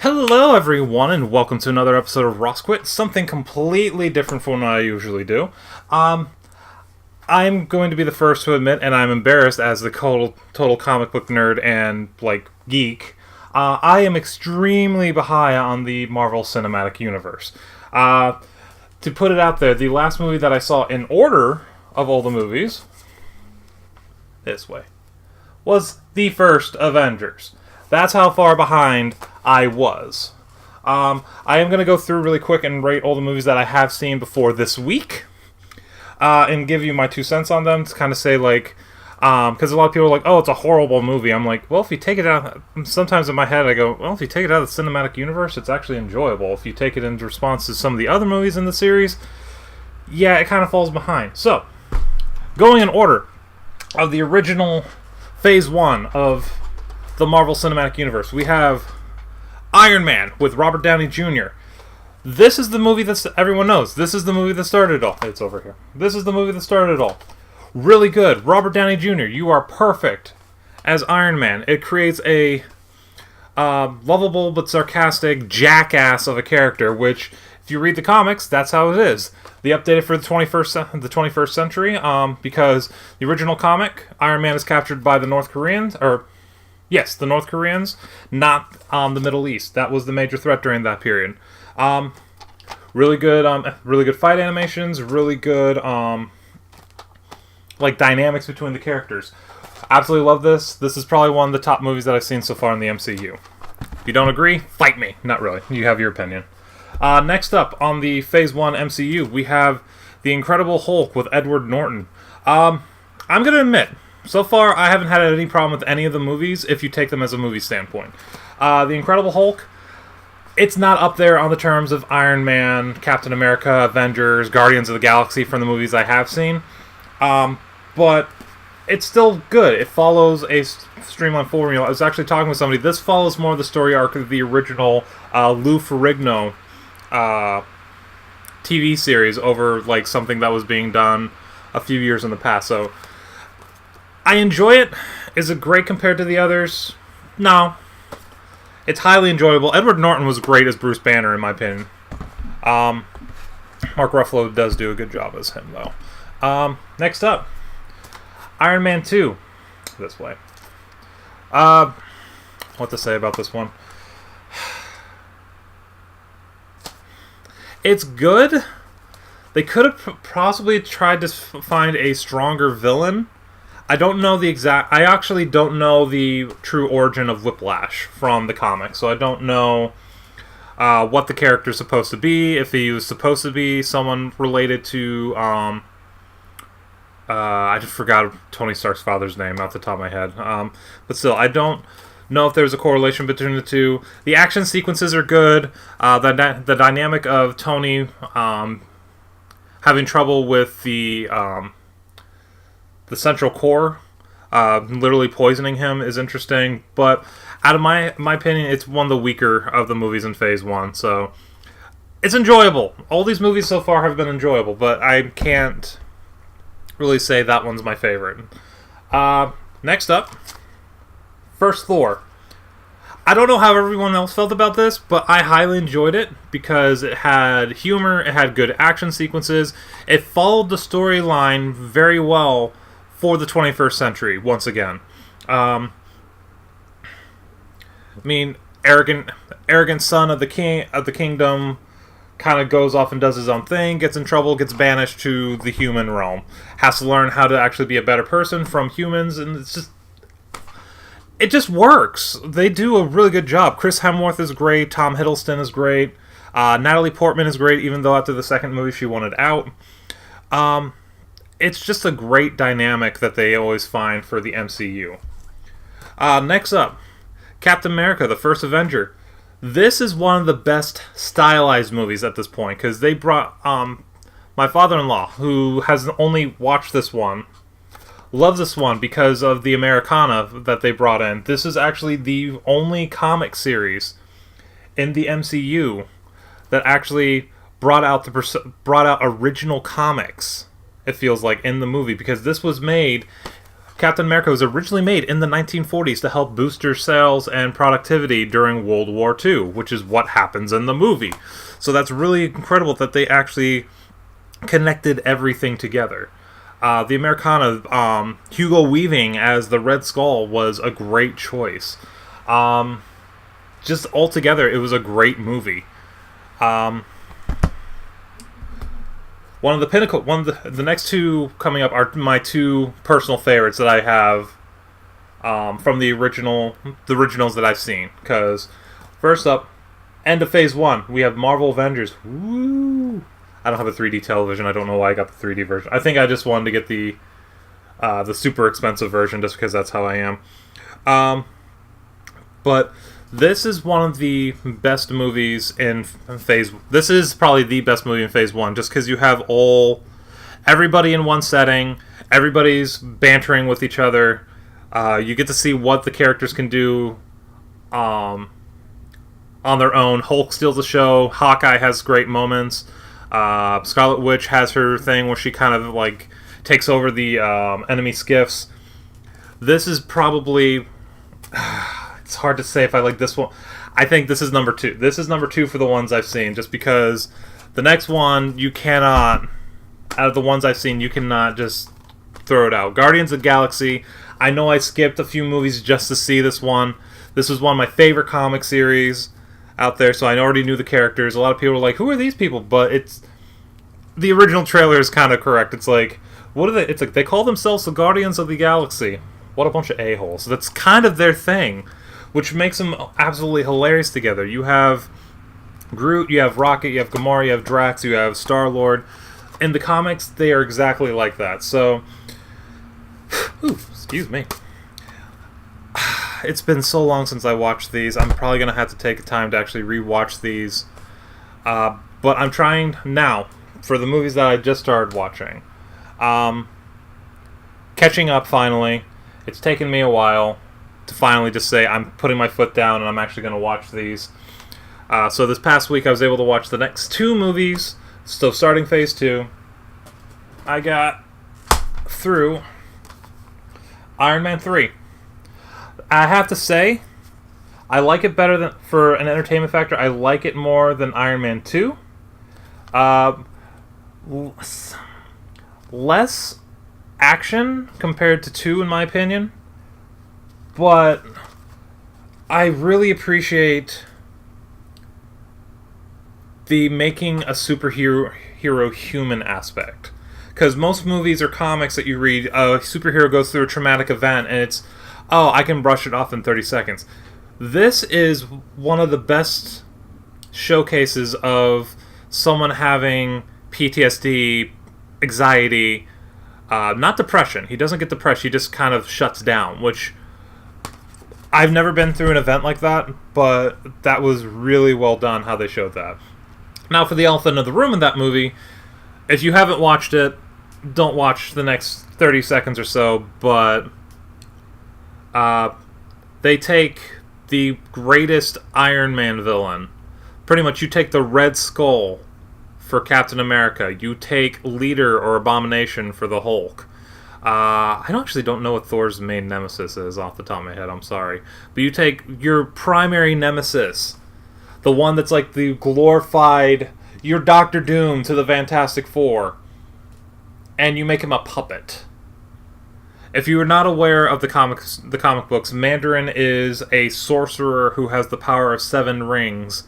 Hello, everyone, and welcome to another episode of Rosquit. Something completely different from what I usually do. I'm going to be the first to admit, and I'm embarrassed as the total comic book nerd and, geek. I am extremely behind on the Marvel Cinematic Universe. To put it out there, the last movie that I saw in order of all the movies, this way, was the first Avengers. That's how far behind I was. I am going to go through really quick and rate all the movies that I have seen before this week, and give you my 2 cents on them to kind of say, because a lot of people are like, oh, it's a horrible movie. I'm like, well, if you take it out, sometimes in my head I go, well, if you take it out of the cinematic universe, it's actually enjoyable. If you take it in response to some of the other movies in the series, yeah, it kind of falls behind. So, going in order of the original Phase 1 of the Marvel Cinematic Universe, we have Iron Man with Robert Downey Jr. This is the movie that everyone knows. This is the movie that started it all. It's over here. This is the movie that started it all. Really good. Robert Downey Jr., you are perfect as Iron Man. It creates a lovable but sarcastic jackass of a character, which, if you read the comics, that's how it is. They updated for the 21st century, because the original comic, Iron Man is captured by the North Koreans, yes, the North Koreans, not the Middle East. That was the major threat during that period. Really good fight animations, really good dynamics between the characters. Absolutely love this. This is probably one of the top movies that I've seen so far in the MCU. If you don't agree, fight me. Not really. You have your opinion. Next up on the Phase 1 MCU, we have The Incredible Hulk with Edward Norton. I'm going to admit, so far, I haven't had any problem with any of the movies if you take them as a movie standpoint. The Incredible Hulk, it's not up there on the terms of Iron Man, Captain America, Avengers, Guardians of the Galaxy from the movies I have seen. But it's still good. It follows a streamlined formula. I was actually talking with somebody. This follows more of the story arc of the original Lou Ferrigno TV series over something that was being done a few years in the past. So I enjoy it. Is it great compared to the others? No. It's highly enjoyable. Edward Norton was great as Bruce Banner, in my opinion. Mark Ruffalo does do a good job as him, though. Next up, Iron Man 2. This way. What to say about this one? It's good. They could have possibly tried to find a stronger villain. I actually don't know the true origin of Whiplash from the comics, so I don't know what the character's supposed to be, if he was supposed to be someone related to, I just forgot Tony Stark's father's name off the top of my head, but still, I don't know if there's a correlation between the two. The action sequences are good. The dynamic of Tony having trouble with the Central Core, literally poisoning him, is interesting. But out of my opinion, it's one of the weaker of the movies in Phase 1. So it's enjoyable. All these movies so far have been enjoyable, but I can't really say that one's my favorite. Next up, First Thor. I don't know how everyone else felt about this, but I highly enjoyed it because it had humor, it had good action sequences, it followed the storyline very well for the 21st century, once again. Arrogant son of the kingdom kind of goes off and does his own thing, gets in trouble, gets banished to the human realm, has to learn how to actually be a better person from humans, and it just works. They do a really good job. Chris Hemsworth is great, Tom Hiddleston is great, Natalie Portman is great, even though after the second movie she wanted out. It's just a great dynamic that they always find for the MCU. Next up, Captain America, the First Avenger. This is one of the best stylized movies at this point, because they brought my father-in-law, who has only watched this one, loves this one because of the Americana that they brought in. This is actually the only comic series in the MCU that actually brought out original comics, it feels like, in the movie, because this was made Captain America was originally made in the 1940s to help booster sales and productivity during World War II, which is what happens in the movie. So that's really incredible that they actually connected everything together. The Americana, Hugo Weaving as the Red Skull was a great choice. Just altogether, it was a great movie. The next two coming up are my two personal favorites that I have from the originals that I've seen. Because first up, end of Phase 1, we have Marvel Avengers. Woo! I don't have a 3D television. I don't know why I got the 3D version. I think I just wanted to get the super expensive version just because that's how I am. But this is one of the best movies in Phase... This is probably the best movie in Phase 1, just because you have everybody in one setting, everybody's bantering with each other, you get to see what the characters can do on their own. Hulk steals the show, Hawkeye has great moments, Scarlet Witch has her thing where she kind of like takes over the enemy skiffs. This is probably... It's hard to say if I like this one. I think this is number 2. This is number 2 for the ones I've seen, just because the next one, you cannot, out of the ones I've seen, you cannot just throw it out. Guardians of the Galaxy, I know I skipped a few movies just to see this one. This was one of my favorite comic series out there, so I already knew the characters. A lot of people were like, who are these people? But it's... The original trailer is kind of correct. It's like, what are they? It's like, they call themselves the Guardians of the Galaxy. What a bunch of a-holes. That's kind of their thing, which makes them absolutely hilarious together. You have Groot, you have Rocket, you have Gamora, you have Drax, you have Star-Lord. In the comics, they are exactly like that. So, excuse me. It's been so long since I watched these. I'm probably going to have to take time to actually rewatch these. But I'm trying now, for the movies that I just started watching. Catching up, finally. It's taken me a while to finally just say I'm putting my foot down and I'm actually going to watch these. So this past week I was able to watch the next 2 movies. So starting Phase 2, I got through Iron Man 3. I have to say, I like it better than, for an entertainment factor, I like it more than Iron Man 2. Less action compared to 2 in my opinion. But I really appreciate the making a superhero human aspect. Because most movies or comics that you read, a superhero goes through a traumatic event and it's, oh, I can brush it off in 30 seconds. This is one of the best showcases of someone having PTSD, anxiety, not depression. He doesn't get depressed, he just kind of shuts down, which... I've never been through an event like that, but that was really well done how they showed that. Now, for the elephant in the room in that movie, if you haven't watched it, don't watch the next 30 seconds or so, but they take the greatest Iron Man villain. Pretty much, you take the Red Skull for Captain America. You take Leader or Abomination for the Hulk. I actually don't know what Thor's main nemesis is off the top of my head, I'm sorry. But you take your primary nemesis, the one that's like the glorified, your Doctor Doom to the Fantastic Four, and you make him a puppet. If you are not aware of the comic books, Mandarin is a sorcerer who has the power of 7 rings,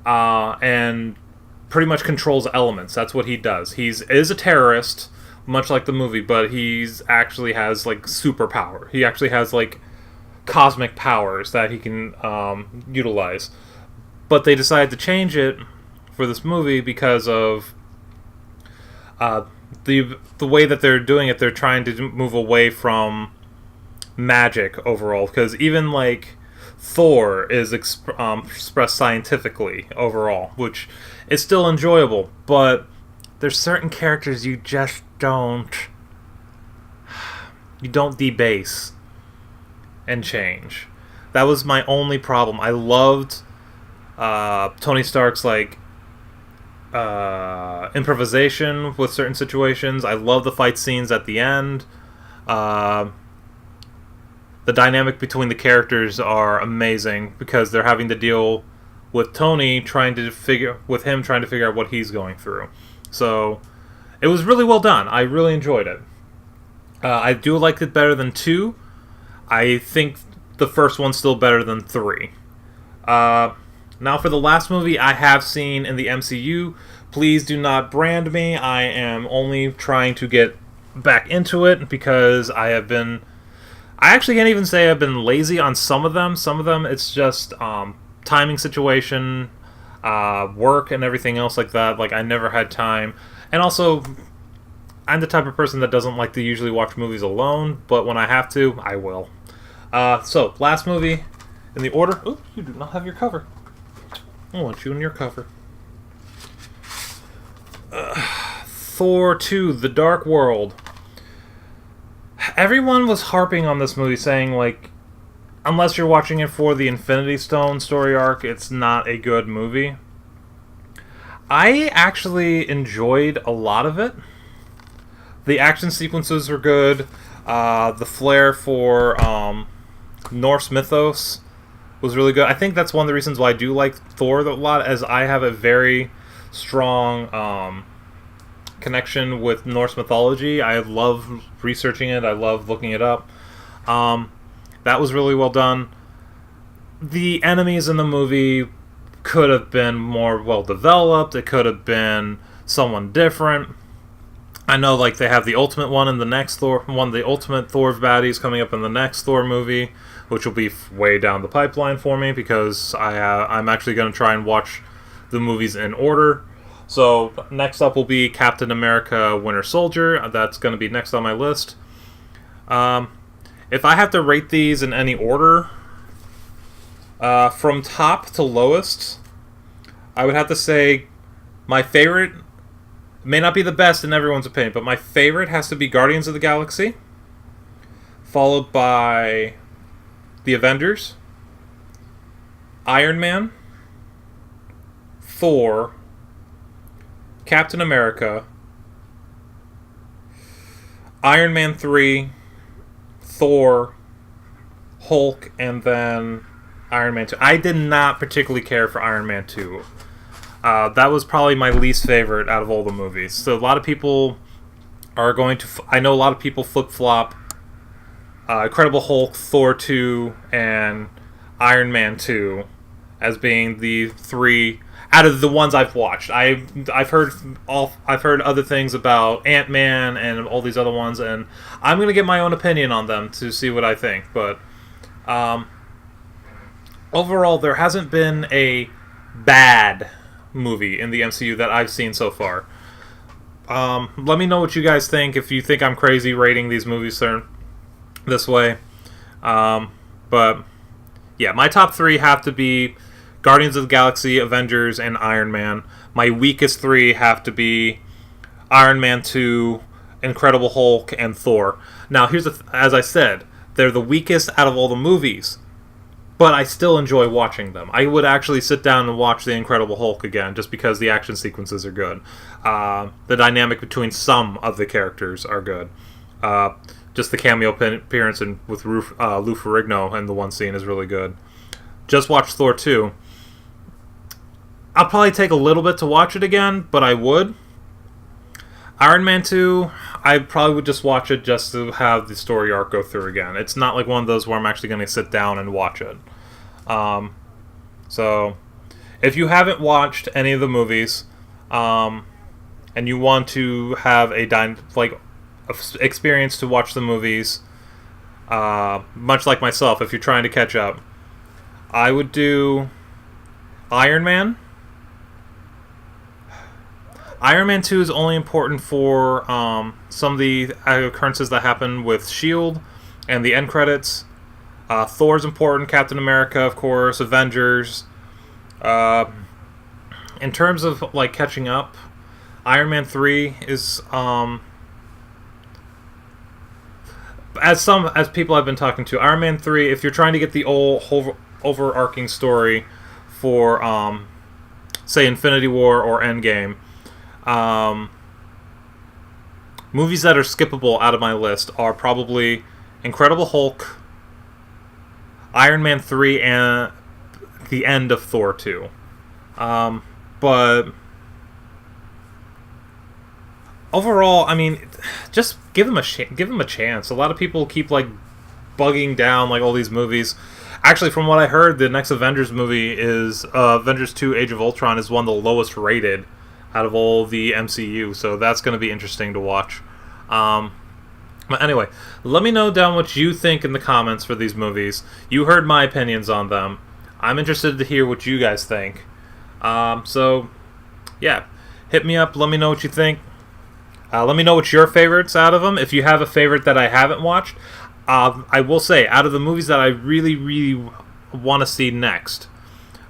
and pretty much controls elements. That's what he does. He is a terrorist, much like the movie, but he's actually has like superpower. He actually has like cosmic powers that he can utilize. But they decided to change it for this movie because of the way that they're doing it. They're trying to move away from magic overall, because even like Thor is expressed scientifically overall, which is still enjoyable, but there's certain characters you just don't debase and change. That was my only problem. I loved Tony Stark's like improvisation with certain situations. I love the fight scenes at the end. Uh, the dynamic between the characters are amazing because they're having to deal with Tony trying to figure out what he's going through. So it was really well done. I really enjoyed it. I do like it better than 2. I think the first one's still better than 3. Now for the last movie I have seen in the MCU. Please do not brand me. I am only trying to get back into it because I actually can't even say I've been lazy on some of them. Some of them it's just timing situation, work and everything else like that. Like I never had time. And also I'm the type of person that doesn't like to usually watch movies alone, but when I have to, I will. So, last movie in the order. Oh, you do not have your cover. I want you in your cover. Thor 2, The Dark World. Everyone was harping on this movie saying, like, unless you're watching it for the Infinity Stone story arc, it's not a good movie. I actually enjoyed a lot of it. The action sequences were good. The flair for Norse mythos was really good. I think that's one of the reasons why I do like Thor a lot, as I have a very strong connection with Norse mythology. I love researching it. I love looking it up. That was really well done. The enemies in the movie could have been more well developed. It could have been someone different. I know, like, they have the ultimate one in the next Thor, one of the ultimate Thor baddies coming up in the next Thor movie, which will be way down the pipeline for me because I'm actually going to try and watch the movies in order. So next up will be Captain America: Winter Soldier. That's going to be next on my list. If I have to rate these in any order, from top to lowest, I would have to say my favorite. May not be the best in everyone's opinion, but my favorite has to be Guardians of the Galaxy, followed by the Avengers, Iron Man, Thor, Captain America, Iron Man 3, Thor, Hulk, and then Iron Man 2. I did not particularly care for Iron Man 2. That was probably my least favorite out of all the movies. So a lot of people are going to... I know a lot of people flip-flop Incredible Hulk, Thor 2, and Iron Man 2 as being the 3 out of the ones I've watched. I've heard other things about Ant-Man and all these other ones, and I'm going to get my own opinion on them to see what I think. But overall, there hasn't been a bad movie in the MCU that I've seen so far. Let me know what you guys think, if you think I'm crazy rating these movies this way. But yeah, my top 3 have to be Guardians of the Galaxy, Avengers, and Iron Man. My weakest 3 have to be Iron Man 2, Incredible Hulk, and Thor. Now, as I said, they're the weakest out of all the movies, but I still enjoy watching them. I would actually sit down and watch The Incredible Hulk again, just because the action sequences are good. The dynamic between some of the characters are good. Just the cameo appearance with Lou Ferrigno in the one scene is really good. Just watched Thor 2. I'll probably take a little bit to watch it again, but I would. Iron Man 2, I probably would just watch it just to have the story arc go through again. It's not like one of those where I'm actually going to sit down and watch it. So, if you haven't watched any of the movies, and you want to have experience to watch the movies, much like myself, if you're trying to catch up, I would do Iron Man. Iron Man 2 is only important for some of the occurrences that happen with S.H.I.E.L.D. and the end credits. Thor's important, Captain America, of course, Avengers. In terms of like catching up, Iron Man 3 is as people I've been talking to, Iron Man 3, if you're trying to get the whole overarching story for say Infinity War or Endgame, movies that are skippable out of my list are probably Incredible Hulk, Iron Man 3, and the end of Thor 2. But overall, I mean, just give them a chance. A lot of people keep like bugging down like all these movies. Actually, from what I heard, the next Avengers movie is Avengers 2: Age of Ultron is one of the lowest rated out of all the MCU, so that's going to be interesting to watch. But anyway, let me know down what you think in the comments for these movies. You heard my opinions on them. I'm interested to hear what you guys think. So, yeah, hit me up. Let me know what you think. Let me know what's your favorites out of them. If you have a favorite that I haven't watched, I will say, out of the movies that I really, really want to see next,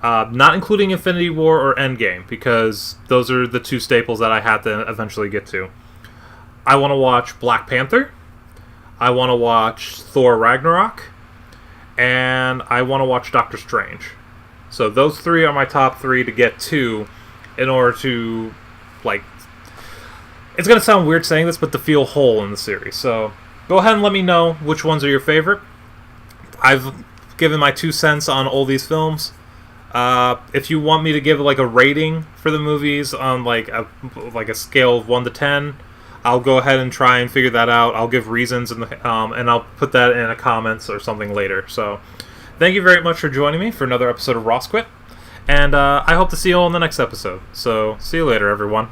not including Infinity War or Endgame, because those are the two staples that I have to eventually get to. I want to watch Black Panther. I want to watch Thor Ragnarok. And I want to watch Doctor Strange. So those three are my top three to get to in order to, like, it's going to sound weird saying this, but to feel whole in the series. So go ahead and let me know which ones are your favorite. I've given my 2 cents on all these films. If you want me to give like a rating for the movies on like a scale of 1 to 10, I'll go ahead and try and figure that out. I'll give reasons and I'll put that in a comments or something later. So thank you very much for joining me for another episode of Ross Quit, and I hope to see you all in the next episode. So see you later, everyone.